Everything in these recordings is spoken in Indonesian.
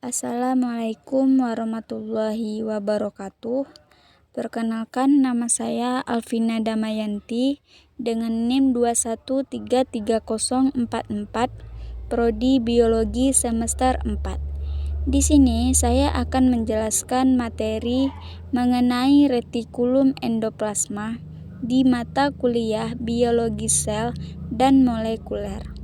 Assalamualaikum warahmatullahi wabarakatuh. Perkenalkan, nama saya Alvina Damayanti dengan NIM 2133044, Prodi Biologi semester 4. Di sini saya akan menjelaskan materi mengenai retikulum endoplasma di mata kuliah Biologi Sel dan Molekuler.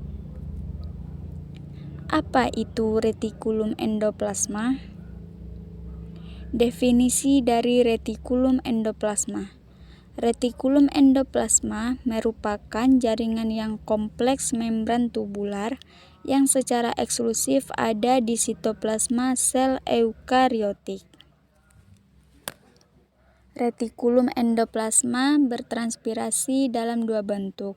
Apa itu retikulum endoplasma? Definisi dari retikulum endoplasma. Retikulum endoplasma merupakan jaringan yang kompleks membran tubular yang secara eksklusif ada di sitoplasma sel eukariotik. Retikulum endoplasma bertranspirasi dalam dua bentuk.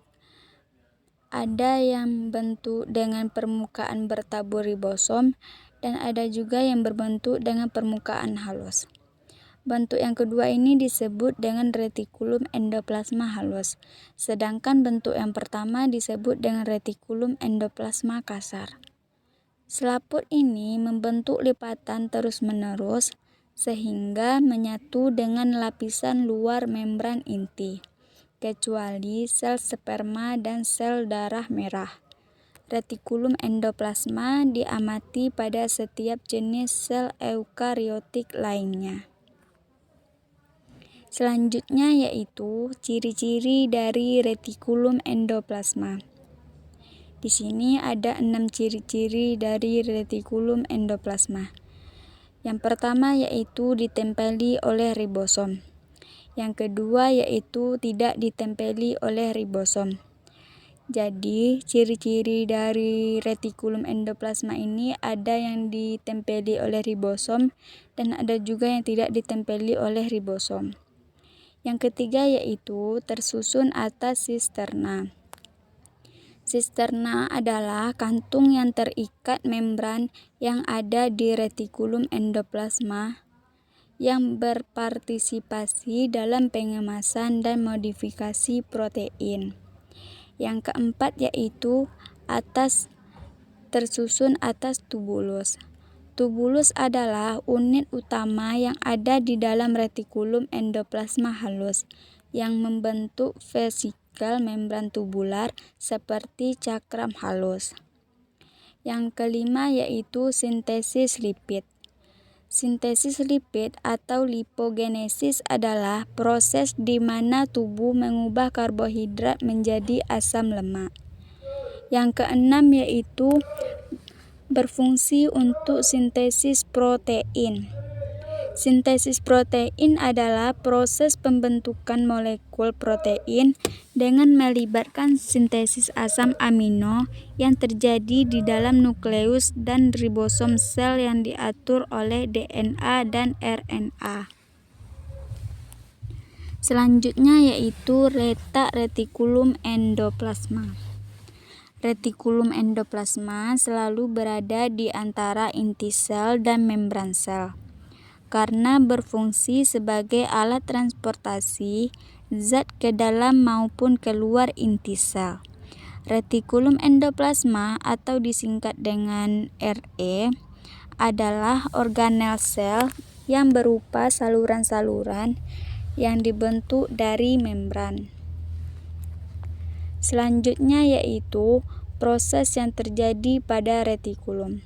Ada yang bentuk dengan permukaan bertabur ribosom dan ada juga yang berbentuk dengan permukaan halus. Bentuk yang kedua ini disebut dengan retikulum endoplasma halus, sedangkan bentuk yang pertama disebut dengan retikulum endoplasma kasar. Selaput ini membentuk lipatan terus-menerus sehingga menyatu dengan lapisan luar membran inti, kecuali sel sperma dan sel darah merah. Retikulum endoplasma diamati pada setiap jenis sel eukariotik lainnya. Selanjutnya yaitu ciri-ciri dari retikulum endoplasma. Di sini ada 6 ciri-ciri dari retikulum endoplasma. Yang pertama yaitu ditempeli oleh ribosom. Yang kedua yaitu tidak ditempeli oleh ribosom. Jadi, ciri-ciri dari retikulum endoplasma ini ada yang ditempeli oleh ribosom dan ada juga yang tidak ditempeli oleh ribosom. Yang ketiga yaitu tersusun atas sisterna. Sisterna adalah kantung yang terikat membran yang ada di retikulum endoplasma yang berpartisipasi dalam pengemasan dan modifikasi protein. Yang keempat yaitu tersusun atas tubulus. Tubulus adalah unit utama yang ada di dalam retikulum endoplasma halus yang membentuk vesikel membran tubular seperti cakram halus. Yang kelima yaitu sintesis lipid. Sintesis lipid atau lipogenesis adalah proses di mana tubuh mengubah karbohidrat menjadi asam lemak. Yang keenam yaitu berfungsi untuk sintesis protein. Sintesis protein adalah proses pembentukan molekul protein dengan melibatkan sintesis asam amino yang terjadi di dalam nukleus dan ribosom sel yang diatur oleh DNA dan RNA. Selanjutnya yaitu letak retikulum endoplasma. Retikulum endoplasma selalu berada di antara inti sel dan membran sel karena berfungsi sebagai alat transportasi zat ke dalam maupun keluar inti sel. Retikulum endoplasma atau disingkat dengan RE adalah organel sel yang berupa saluran-saluran yang dibentuk dari membran. Selanjutnya yaitu proses yang terjadi pada retikulum.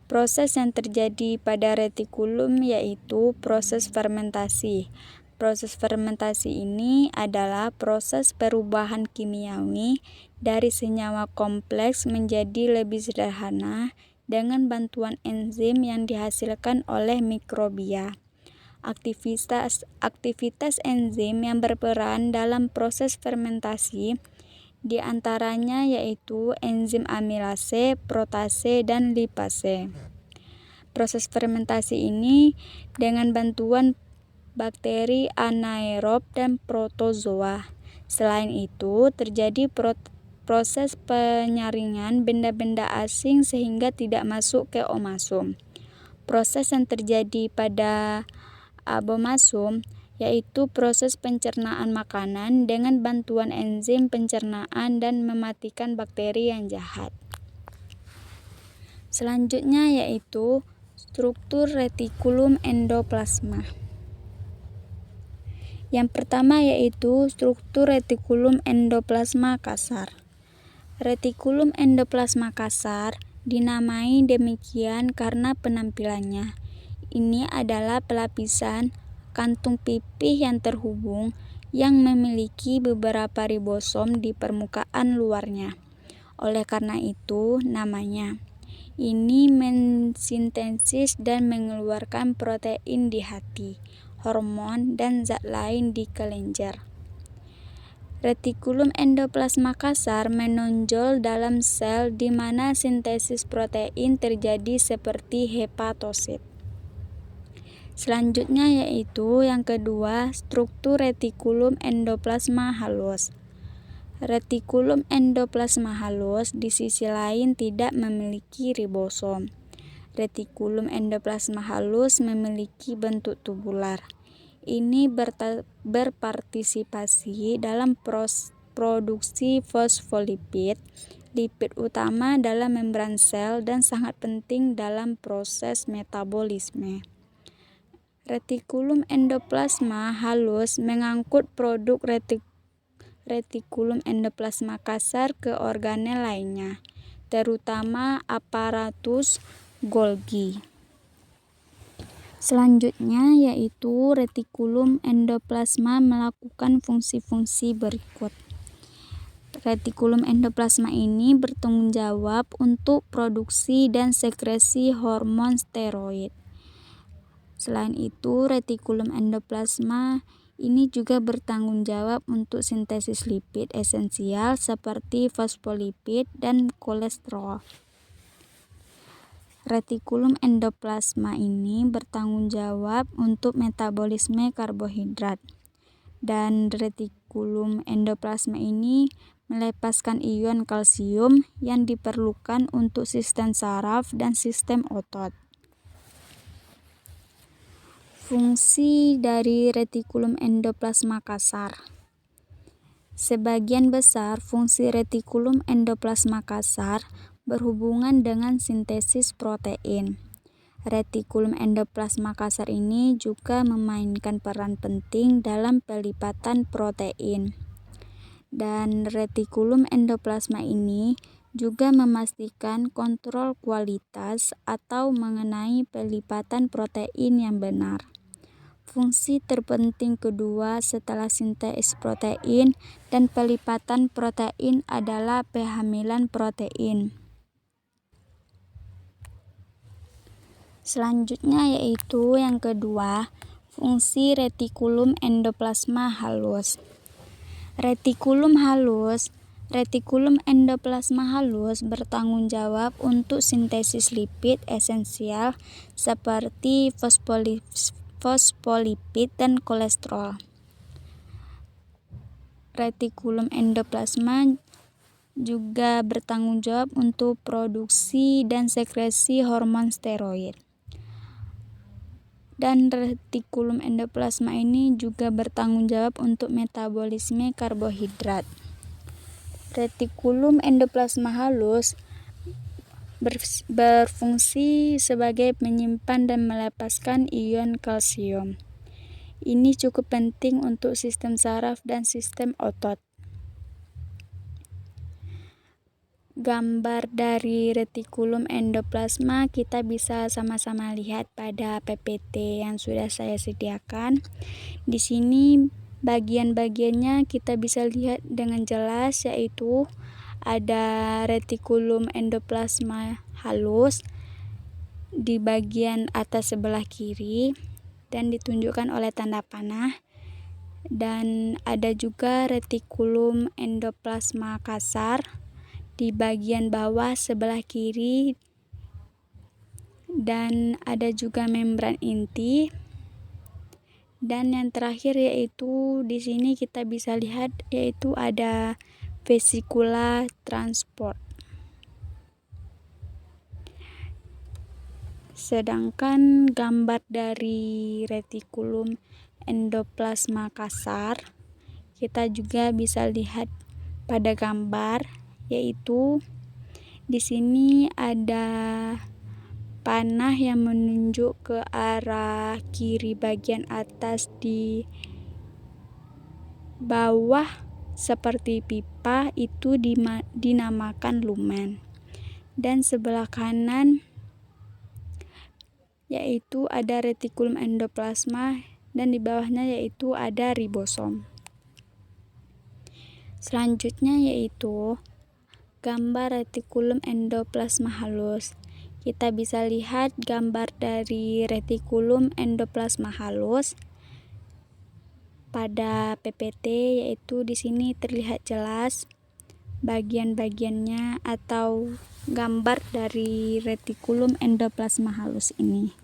Proses yang terjadi pada retikulum yaitu proses fermentasi. Proses fermentasi ini adalah proses perubahan kimiawi dari senyawa kompleks menjadi lebih sederhana dengan bantuan enzim yang dihasilkan oleh mikrobia. Aktivitas enzim yang berperan dalam proses fermentasi di antaranya yaitu enzim amilase, protase, dan lipase. Proses fermentasi ini dengan bantuan bakteri anaerob dan protozoa. Selain itu, terjadi proses penyaringan benda-benda asing sehingga tidak masuk ke omasum. Proses yang terjadi pada abomasum yaitu proses pencernaan makanan dengan bantuan enzim pencernaan dan mematikan bakteri yang jahat. Selanjutnya yaitu struktur retikulum endoplasma. Yang pertama yaitu struktur retikulum endoplasma kasar. Retikulum endoplasma kasar dinamai demikian karena penampilannya. Ini adalah pelapisan kantung pipih yang terhubung yang memiliki beberapa ribosom di permukaan luarnya. Oleh karena itu namanya. Ini mensintesis dan mengeluarkan protein di hati, hormon, dan zat lain di kelenjar. Retikulum endoplasma kasar menonjol dalam sel di mana sintesis protein terjadi seperti hepatosit. Selanjutnya yaitu yang kedua, struktur retikulum endoplasma halus. Retikulum endoplasma halus di sisi lain tidak memiliki ribosom. Retikulum endoplasma halus memiliki bentuk tubular. Ini berpartisipasi dalam produksi fosfolipid, lipid utama dalam membran sel dan sangat penting dalam proses metabolisme. Retikulum endoplasma halus mengangkut produk retikulum endoplasma kasar ke organel lainnya, terutama aparatus Golgi. Selanjutnya yaitu retikulum endoplasma melakukan fungsi-fungsi berikut. Retikulum endoplasma ini bertanggung jawab untuk produksi dan sekresi hormon steroid. Selain itu, retikulum endoplasma ini juga bertanggung jawab untuk sintesis lipid esensial seperti fosfolipid dan kolesterol. Retikulum endoplasma ini bertanggung jawab untuk metabolisme karbohidrat. Dan retikulum endoplasma ini melepaskan ion kalsium yang diperlukan untuk sistem saraf dan sistem otot. Fungsi dari retikulum endoplasma kasar. Sebagian besar fungsi retikulum endoplasma kasar berhubungan dengan sintesis protein. Retikulum endoplasma kasar ini juga memainkan peran penting dalam pelipatan protein. Dan retikulum endoplasma ini juga memastikan kontrol kualitas atau mengenai pelipatan protein yang benar. Fungsi terpenting kedua setelah sintesis protein dan pelipatan protein adalah penghamilan protein. Selanjutnya yaitu yang kedua, fungsi retikulum endoplasma halus. Retikulum endoplasma halus bertanggung jawab untuk sintesis lipid esensial seperti fosfolipid dan kolesterol. Retikulum endoplasma juga bertanggung jawab untuk produksi dan sekresi hormon steroid. Dan retikulum endoplasma ini juga bertanggung jawab untuk metabolisme karbohidrat. Retikulum endoplasma halus berfungsi sebagai penyimpan dan melepaskan ion kalsium. Ini cukup penting untuk sistem saraf dan sistem otot. Gambar dari retikulum endoplasma kita bisa sama-sama lihat pada PPT yang sudah saya sediakan. Di sini bagian-bagiannya kita bisa lihat dengan jelas, yaitu ada retikulum endoplasma halus di bagian atas sebelah kiri dan ditunjukkan oleh tanda panah, dan ada juga retikulum endoplasma kasar di bagian bawah sebelah kiri, dan ada juga membran inti. Dan yang terakhir yaitu di sini kita bisa lihat yaitu ada vesikula transport. Sedangkan gambar dari retikulum endoplasma kasar kita juga bisa lihat pada gambar, yaitu di sini ada panah yang menunjuk ke arah kiri bagian atas di bawah seperti pipa itu dinamakan lumen. Dan sebelah kanan yaitu ada retikulum endoplasma dan di bawahnya yaitu ada ribosom. Selanjutnya yaitu gambar retikulum endoplasma halus. Kita bisa lihat gambar dari retikulum endoplasma halus pada PPT, yaitu di sini terlihat jelas bagian-bagiannya atau gambar dari retikulum endoplasma halus ini.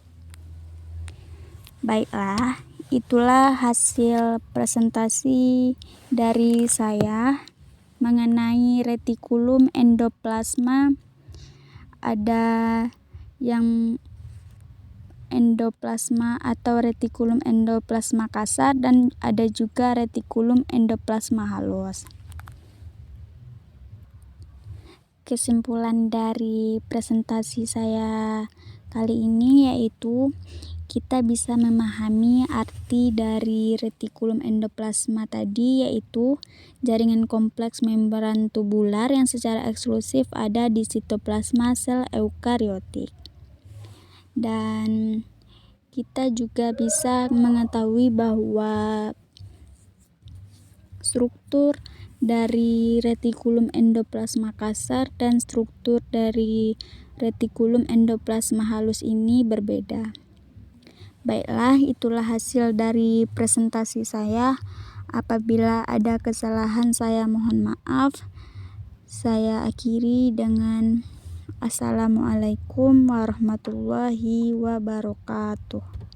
Baiklah, itulah hasil presentasi dari saya mengenai retikulum endoplasma. Ada yang endoplasma atau retikulum endoplasma kasar dan ada juga retikulum endoplasma halus. Kesimpulan dari presentasi saya kali ini yaitu kita bisa memahami arti dari retikulum endoplasma tadi, yaitu jaringan kompleks membran tubular yang secara eksklusif ada di sitoplasma sel eukariotik. Dan kita juga bisa mengetahui bahwa struktur dari retikulum endoplasma kasar dan struktur dari retikulum endoplasma halus ini berbeda. Baiklah, itulah hasil dari presentasi saya. Apabila ada kesalahan saya mohon maaf. Saya akhiri dengan Assalamualaikum warahmatullahi wabarakatuh.